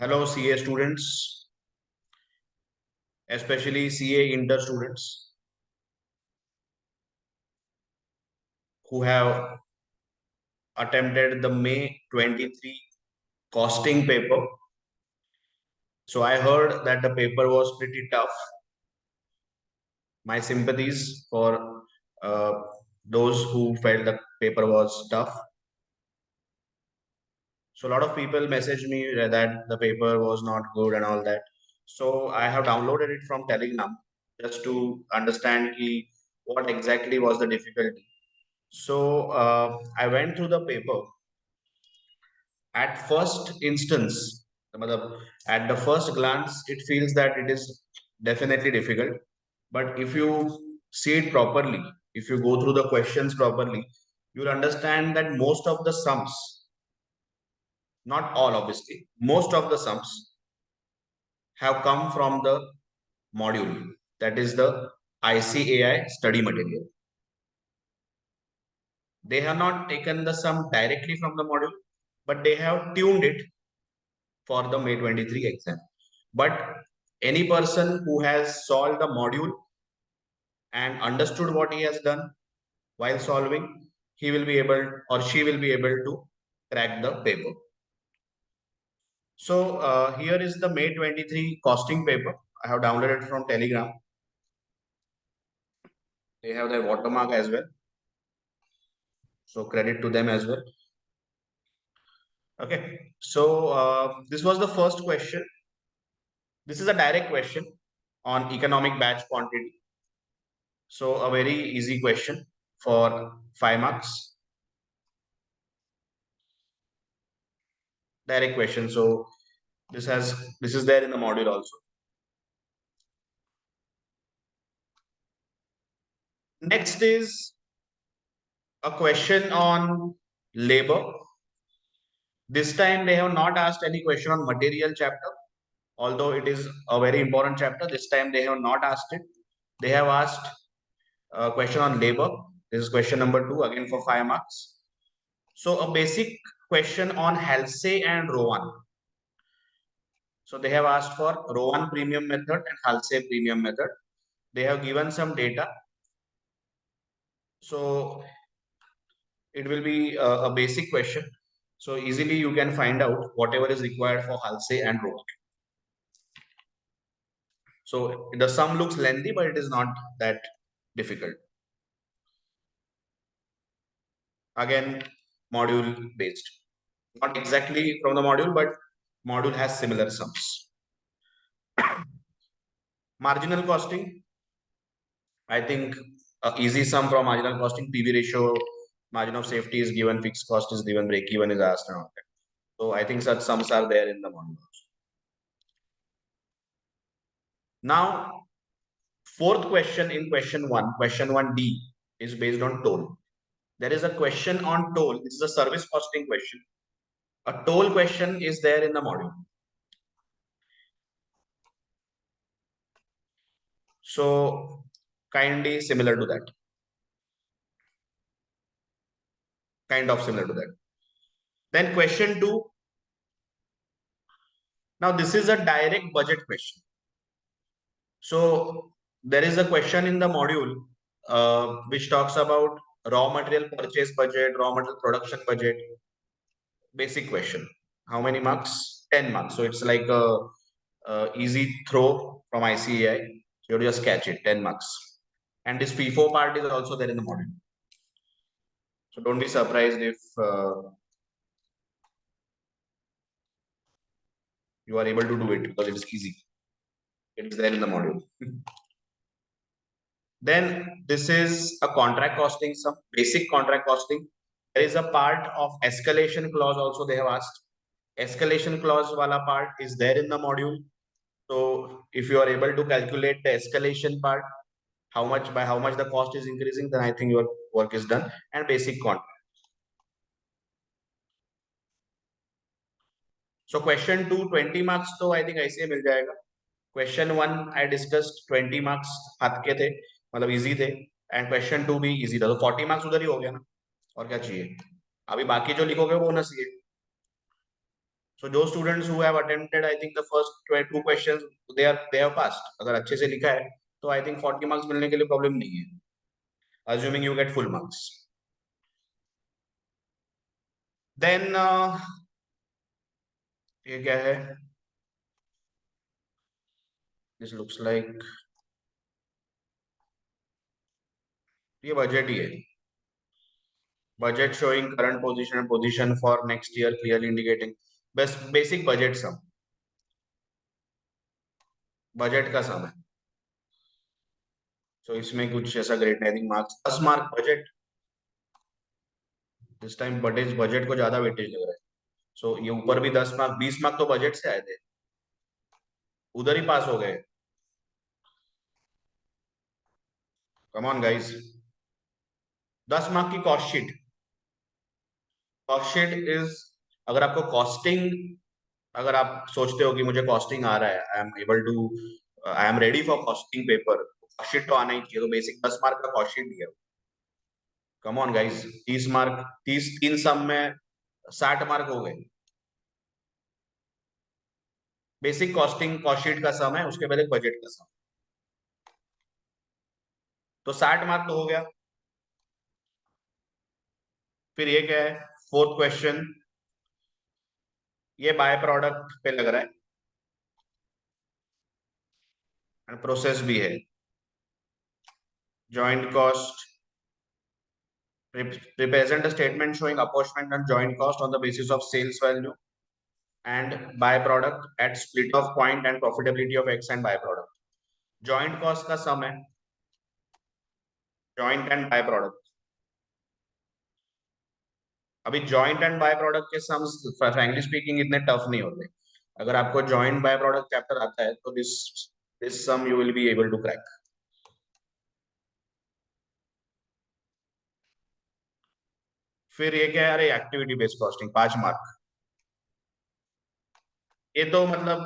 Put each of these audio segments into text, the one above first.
Hello, CA students, especially CA Inter students who have attempted the May 23 costing paper. So I heard that the paper was pretty tough. My sympathies for uh, those who felt the paper was tough. So a lot of people messaged me that the paper was not good and all that. So I have downloaded it from Telegram just to understand what exactly was the difficulty. So I went through the paper. At first instance, at the first glance, it feels that it is definitely difficult. But if you see it properly, if you go through the questions properly, you'll understand that most of the sums, not all obviously, most of the sums have come from the module, that is the ICAI study material. They have not taken the sum directly from the module, but they have tuned it for the May 23 exam. But any person who has solved the module and understood what he has done while solving, he will be able or she will be able to crack the paper. So here is the May 23 costing paper. I have downloaded it from Telegram. They have their watermark as well. So credit to them as well. Okay. So this was the first question. This is a direct question on economic batch quantity. So a very easy question for 5 marks. Direct question. So this is there in the module also. Next is a question on labor. This time they have not asked any question on material chapter, although it is a very important chapter. This time they have not asked it. They have asked a question on labor. This is question number 2, again for 5 marks. So a basic question on Halsey and Rowan. So they have asked for Rowan premium method and Halsey premium method. They have given some data. So it will be a basic question. So easily you can find out whatever is required for Halsey and Rowan. So the sum looks lengthy, but it is not that difficult. Again, module based. Not exactly from the module, but module has similar sums. Marginal costing. I think easy sum from marginal costing, PV ratio, margin of safety is given, fixed cost is given, break even is asked and all that. So I think such sums are there in the module also. Now, fourth question in question 1D is based on toll. There is a question on toll. This is a service costing question. A toll question is there in the module. So kindly similar to that. Kind of similar to that. Then question 2. Now this is a direct budget question. So there is a question in the module which talks about raw material purchase budget, raw material production budget. Basic question. How many marks? 10 marks. So it's like a easy throw from ICAI. You just catch it, 10 marks. And this FIFO part is also there in the module. So don't be surprised if you are able to do it because it is easy. It is there in the module. Then this is a contract costing, some basic contract costing. There is a part of escalation clause also they have asked. Escalation clause wala part is there in the module. So if you are able to calculate the escalation part, by how much the cost is increasing, then I think your work is done. And basic contract. So question 2, 20 marks तो I think ऐसे मिल जाएगा. Question 1 I discussed 20 marks हाथ के थे, मतलब easy थे. And question 2 भी easy था, तो 40 marks उधर ही हो गया ना. और क्या चाहिए? अभी बाकी जो लिखोगे वो होना चाहिए. सो जो students who have attempted I think the first two questions they have passed, अगर अच्छे से लिखा है तो आई थिंक 40 मार्क्स मिलने के लिए प्रॉब्लम नहीं है, assuming you get full marks. Then ये क्या है, दिस लुक्स लाइक, ये बजट ही है, budget showing current position and position for next year clearly indicating, बस बेसिक बजट सम, बजट का सम है। सो इसमें कुछ ऐसा ग्रेट नहीं, मार्क्स 10 मार्क बजट, इस टाइम बजट को ज्यादा वेटेज लग रहा है। सो ये ऊपर भी 10 मार्क 20 मार्क तो बजट से आए थे, उधर ही पास हो गए। कम ऑन गाइस, 10 मार्क की cost sheet, cost sheet is, अगर आपको कॉस्टिंग, अगर आप सोचते हो कि मुझे कॉस्टिंग आ रहा है, I am able to, I am ready for costing paper, cost sheet तो आना ही चाहिए, तो बेसिक 10 मार्क का कॉस्ट शीट दिया। कम ऑन गाइस, 30 मार्क, 30 तीन सम में 60 मार्क हो गए। बेसिक कॉस्टिंग कॉस्ट शीट का सम है, उसके पहले बजट का सम, तो 60 मार्क तो हो गया। फिर ये क्या है, फोर्थ क्वेश्चन, ये बाय प्रोडक्ट पे लग रहा है एंड प्रोसेस भी है, joint cost, represent a statement showing apportionment and joint cost on the basis of sales value and byproduct at split of point and profitability of X and byproduct. Joint cost का sum है, joint and byproduct। अभी joint and byproduct के sums frankly speaking इतने tough नहीं होते, अगर आपको joint byproduct chapter आता है तो this sum you will be able to crack। फिर ये क्या है, अरे एक्टिविटी बेस्ड कॉस्टिंग 5 मार्क, ये तो मतलब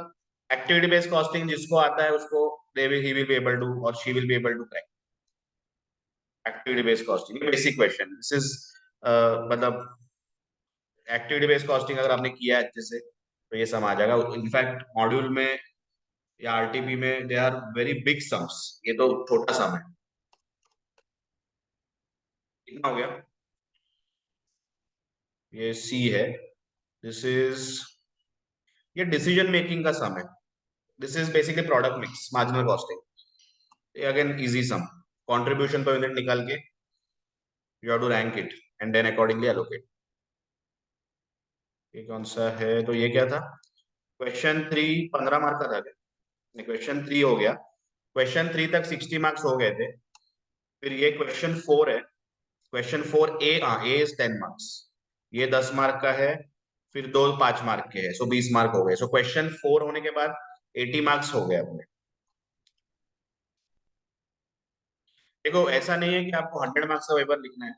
एक्टिविटी बेस्ड कॉस्टिंग जिसको आता है उसको दे will he will be able to और she will be able to crack activity based costing, basic question this is, मतलब एक्टिविटी बेस्ड कॉस्टिंग अगर आपने किया है अच्छे से तो ये सम आ जाएगा। इनफैक्ट मॉड्यूल में या आरटीपी में they are very big sums, ये तो छोटा सम है। कितना हो गया, ये सी है, दिस इज, ये डिसीजन मेकिंग का सम है, this is basically product mix marginal costing, ये again easy sum, contribution per unit निकाल के you have to rank it and then accordingly allocate. ये कौन सा है, तो ये क्या था, क्वेश्चन 3 15 मार्क का था क्या, क्वेश्चन 3 हो गया, क्वेश्चन 3 तक 60 मार्क्स हो गए थे। फिर ये क्वेश्चन 4 है, क्वेश्चन 4 ए, हाँ ए इज 10 मार्क्स, ये 10 मार्क का है, फिर दो 5 मार्क के है, सो 20 मार्क हो गए। सो क्वेश्चन 4 होने के बाद 80 मार्क्स हो गए अपने। देखो ऐसा नहीं है कि आपको 100 मार्क्स का पेपर लिखना है,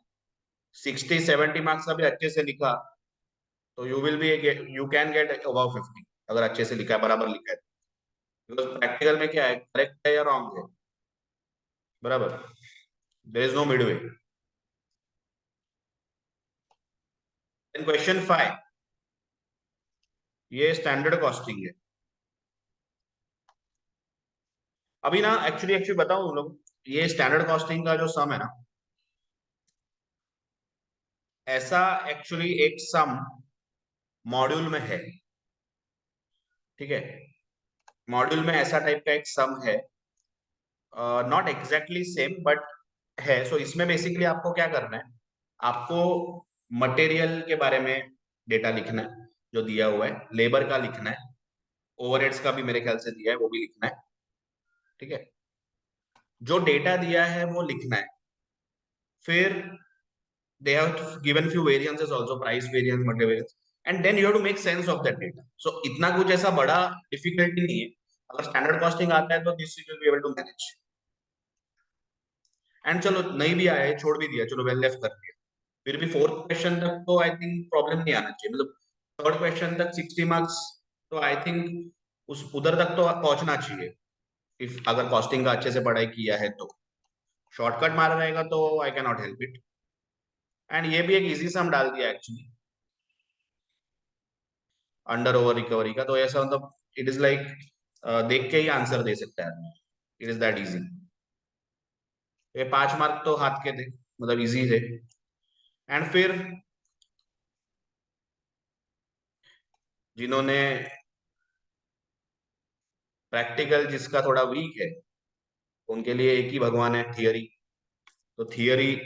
60 70 मार्क्स का भी अच्छे से लिखा तो you will B, you can get above 50, अगर अच्छे से लिखा है, बराबर लिखा है। बिकॉज प्रैक्टिकल में क्या है, करेक्ट है या रॉन्ग है, बराबर, there is no midway. Then question 5, ये स्टैंडर्ड कॉस्टिंग है। अभी ना एक्चुअली एक्चुअली बताऊं तुम लोग, ये स्टैंडर्ड कॉस्टिंग का जो सम है ना, ऐसा एक्चुअली एक सम मॉड्यूल में है, ठीक है, मॉड्यूल में ऐसा टाइप का एक सम है, नॉट एग्जैक्टली सेम बट है। सो इसमें बेसिकली आपको क्या करना है, आपको मटेरियल के बारे में डेटा लिखना है जो दिया हुआ है, लेबर का लिखना है, ओवरहेड्स का भी मेरे ख्याल से दिया है वो भी लिखना है, ठीक है, जो डेटा दिया है वो लिखना है। फिर they have given few variances also, price variance, material variance, and then you have to make sense of that data। So इतना कुछ ऐसा बड़ा डिफिकल्टी नहीं है, अगर स्टैंडर्ड कॉस्टिंग आता है तो this you will be able to manage. And चलो नहीं भी आया है, छोड़ भी दिया, चलो वेल लेफ्ट कर दिया, फिर भी फोर्थ क्वेश्चन तक तो आई थिंक प्रॉब्लम नहीं आना चाहिए, मतलब थर्ड क्वेश्चन तक 60 मार्क्स, तो आई थिंक उस उधर तक तो पहुंचना चाहिए, इफ अगर कॉस्टिंग का अच्छे से पढ़ाई किया है तो। शॉर्टकट मारा रहेगा तो I can not help it. And ये भी एक इजी सम डाल दिया एक्चुअली, अंडर ओवर रिकवरी का, तो ऐसा मतलब इट इज लाइक देख के ही आंसर दे सकता है आदमी, इट इज दैट इजी। ये 5 मार्क तो हाथ के थे, मतलब इजी थे। एंड फिर जिन्होंने प्रैक्टिकल जिसका थोड़ा वीक है, उनके लिए एक ही भगवान है, थियरी। तो थियरी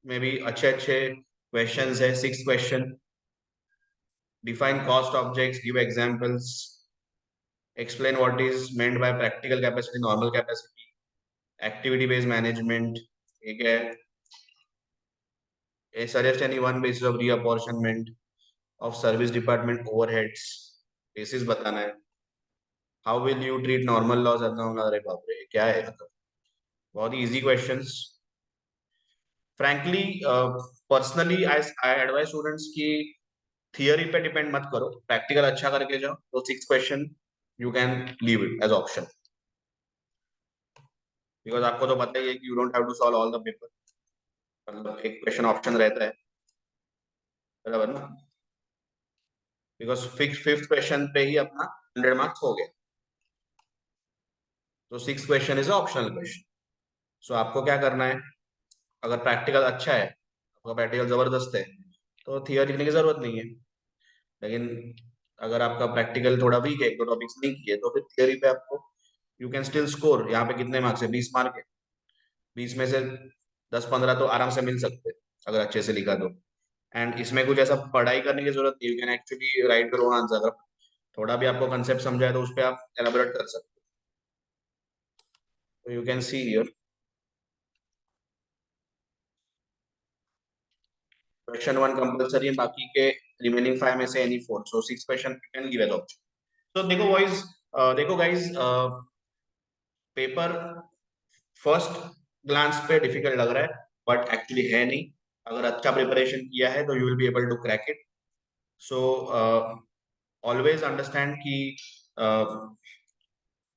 में भी अच्छे अच्छे क्वेश्चंस है। 6 question, define cost objects, give examples, explain what is meant by practical capacity, normal capacity, activity based management, ठीक है। A suggest any one basis of reapportionment of service department overheads, basis बताना है। How will you treat normal loss, अरे बाप रे क्या है, मतलब बहुत ही easy questions. Frankly personally I advice students की थियरी पे डिपेंड मत करो, प्रैक्टिकल अच्छा करके जाओ। तो 6 question you can leave it as option, because आपको तो पता ही है कि you don't have to solve all the paper, मतलब एक क्वेश्चन ऑप्शन रहता है, बराबर ना। बिकॉज फिक्स फिफ्थ क्वेश्चन पे ही अपना 100 मार्क्स हो गया। तो 6 क्वेश्चन इज ऑप्शनल क्वेश्चन। सो आपको क्या करना है, अगर प्रैक्टिकल अच्छा है, आपका प्रैक्टिकल जबरदस्त है, तो थियरी लिखने की जरूरत नहीं है। लेकिन अगर आपका प्रैक्टिकल थोड़ा वीक है, एक दो टॉपिक्स नहीं किए, तो फिर थियरी पे आपको यू कैन स्टिल स्कोर। यहाँ पे कितने मार्क्स है, 20 मार्क है। 20 में से 10-15 तो आराम से मिल सकते हैं अगर अच्छे से लिखा तो। एंड इसमें कुछ ऐसा पढ़ाई करने की जरूरत नहीं, you can actually right your own answer. अगर थोड़ा भी आपको कंसेप्ट समझा है तो उस पर आप एलाबोरेट कर सकते हो। You can see here question 1 compulsory है, बाकी के रिमेनिंग 5 में से any 4, so 6 question can give as option. तो देखो बॉयज, देखो गाइज, पेपर फर्स्ट ग्लांस पे डिफिकल्ट लग रहा है, बट एक्चुअली है नहीं। अगर अच्छा प्रिपरेशन किया है तो you will be able to crack it. So always understand कि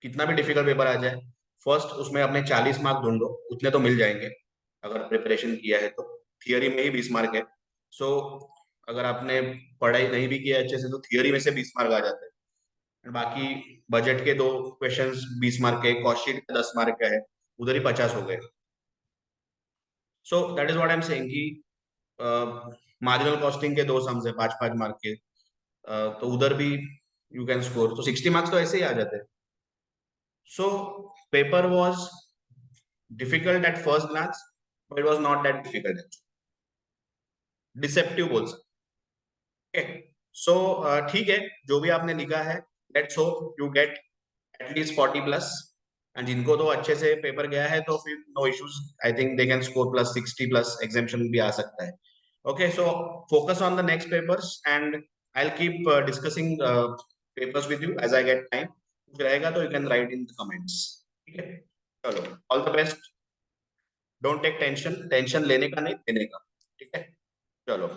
कितना भी डिफिकल्ट पेपर आ जाए, फर्स्ट उसमें अपने 40 मार्क ढूंढो, उतने तो मिल जाएंगे अगर प्रिपरेशन किया है तो। थियरी में ही 20 मार्क है। सो अगर आपने पढ़ाई नहीं भी किया अच्छे से, तो थियरी में से 20 मार्क आ जाते हैं। और बाकी बजट के 2 क्वेश्चंस 20 मार्क के, कॉस्ट शीट का 10 मार्क का है, उधर ही 50 हो गए। So that is what I am saying कि मार्जिनल कॉस्टिंग के 2 सम्स है 5-5 मार्क के, तो उधर भी यू कैन स्कोर, तो 60 मार्क्स तो ऐसे ही आ जाते हैं। So paper was difficult at first glance, but it was not that difficult, deceptive बोल सकते। सो ठीक है, जो भी आपने लिखा है, let's hope you get at least 40+। And जिनको तो अच्छे से पेपर गया है तो फिर no issues, I think they can score +60+, exemption भी आ सकता है। Okay, so focus on the next papers and I will keep discussing papers with you as I get time. कुछ रहेगा तो you can write in the comments, ठीक है। चलो, all the best. Don't take tension, tension लेने का नहीं, देने का, ठीक है। चलो।